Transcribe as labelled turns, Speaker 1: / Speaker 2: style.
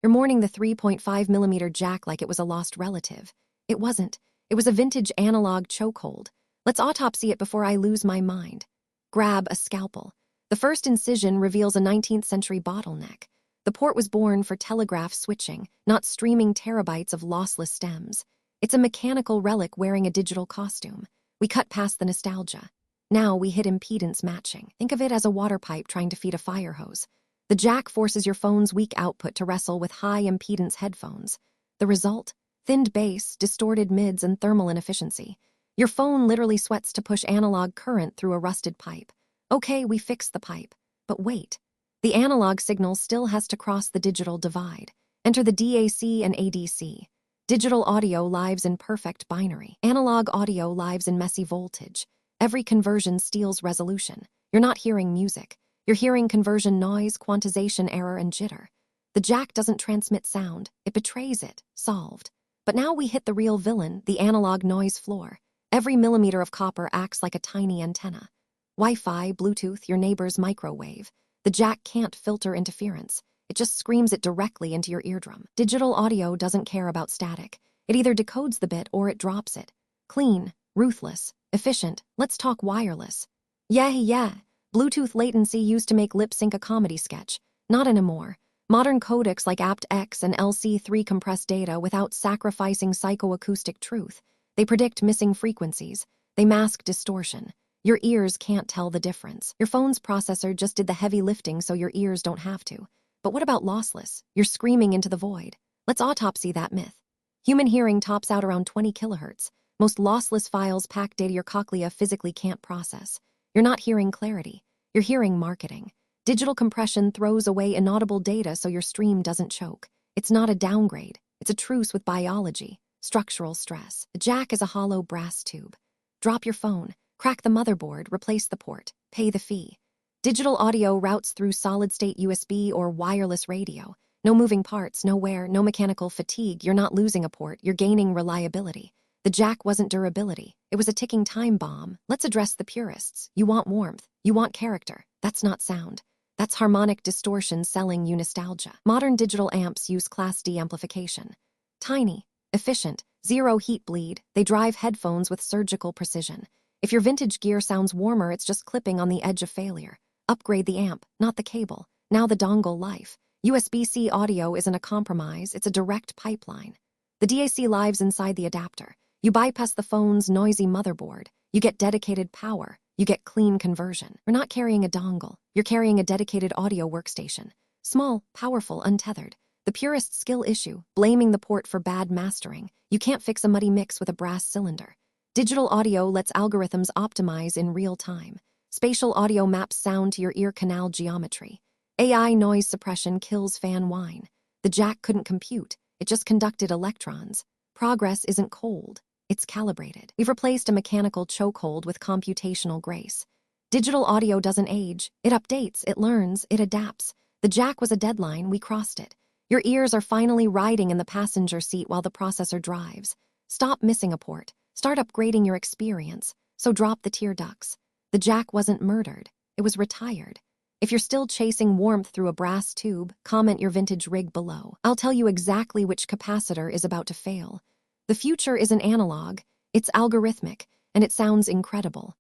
Speaker 1: You're mourning the 3.5mm jack like it was a lost relative. It wasn't. It was a vintage analog chokehold. Let's autopsy it before I lose my mind. Grab a scalpel. The first incision reveals a 19th century bottleneck. The port was born for telegraph switching, not streaming terabytes of lossless stems. It's a mechanical relic wearing a digital costume. We cut past the nostalgia. Now we hit impedance matching. Think of it as a water pipe trying to feed a fire hose. The jack forces your phone's weak output to wrestle with high-impedance headphones. The result? Thinned bass, distorted mids, and thermal inefficiency. Your phone literally sweats to push analog current through a rusted pipe. Okay, we fixed the pipe. But wait. The analog signal still has to cross the digital divide. Enter the DAC and ADC. Digital audio lives in perfect binary. Analog audio lives in messy voltage. Every conversion steals resolution. You're not hearing music. You're hearing conversion noise, quantization error, and jitter. The jack doesn't transmit sound. It betrays it. Solved. But now we hit the real villain, the analog noise floor. Every millimeter of copper acts like a tiny antenna. Wi-Fi, Bluetooth, your neighbor's microwave. The jack can't filter interference. It just screams it directly into your eardrum. Digital audio doesn't care about static. It either decodes the bit or it drops it. Clean, ruthless, efficient. Let's talk wireless. Yeah. Bluetooth latency used to make lip sync a comedy sketch. Not anymore. Modern codecs like apt-X and LC3 compress data without sacrificing psychoacoustic truth. They predict missing frequencies. They mask distortion. Your ears can't tell the difference. Your phone's processor just did the heavy lifting so your ears don't have to. But what about lossless? You're screaming into the void. Let's autopsy that myth. Human hearing tops out around 20 kilohertz. Most lossless files pack data your cochlea physically can't process. You're not hearing clarity. You're hearing marketing. Digital compression throws away inaudible data so your stream doesn't choke. It's not a downgrade. It's a truce with biology. Structural stress. The jack is a hollow brass tube. Drop your phone. Crack the motherboard. Replace the port. Pay the fee. Digital audio routes through solid-state USB or wireless radio. No moving parts, no wear, no mechanical fatigue. You're not losing a port. You're gaining reliability. The jack wasn't durability. It was a ticking time bomb. Let's address the purists. You want warmth. You want character. That's not sound. That's harmonic distortion selling you nostalgia. Modern digital amps use Class D amplification. Tiny, efficient, zero heat bleed. They drive headphones with surgical precision. If your vintage gear sounds warmer, it's just clipping on the edge of failure. Upgrade the amp, not the cable. Now the dongle life. USB-C audio isn't a compromise, it's a direct pipeline. The DAC lives inside the adapter. You bypass the phone's noisy motherboard. You get dedicated power. You get clean conversion. You're not carrying a dongle. You're carrying a dedicated audio workstation. Small, powerful, untethered. The purist skill issue, blaming the port for bad mastering. You can't fix a muddy mix with a brass cylinder. Digital audio lets algorithms optimize in real time. Spatial audio maps sound to your ear canal geometry. AI noise suppression kills fan whine. The jack couldn't compute. It just conducted electrons. Progress isn't cold. It's calibrated. We've replaced a mechanical chokehold with computational grace. Digital audio doesn't age. It updates, it learns, it adapts. The jack was a deadline, we crossed it. Your ears are finally riding in the passenger seat while the processor drives. Stop missing a port. Start upgrading your experience. So drop the tear ducts. The jack wasn't murdered. It was retired. If you're still chasing warmth through a brass tube, comment your vintage rig below. I'll tell you exactly which capacitor is about to fail. The future isn't analog, it's algorithmic, and it sounds incredible.